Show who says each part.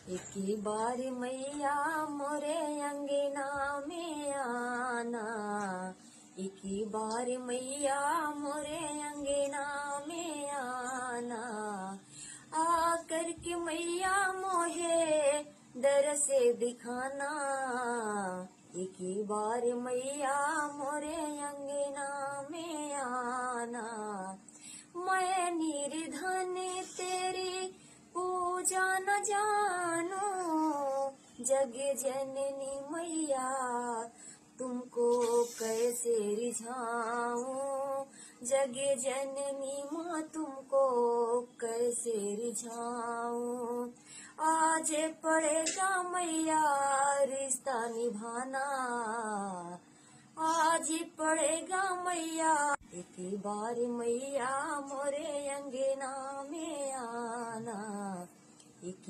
Speaker 1: एक बार मैया मोरे अंगना में आना, एक बार मैया मोरे अंगना में आना, आकर के मैया मोहे दर से दिखाना, एक बार मैया मोरे अंगना में आना। मैं निर्धन तेरी पूजा न जानो, जग जननी मैया तुमको कैसे रिझाऊं, जग जननी माँ तुमको कैसे रिझाऊं। आज पड़ेगा मैया रिश्ता निभाना, आज पड़ेगा मैया। एक बार मैया मोरे अंगना में आना, एक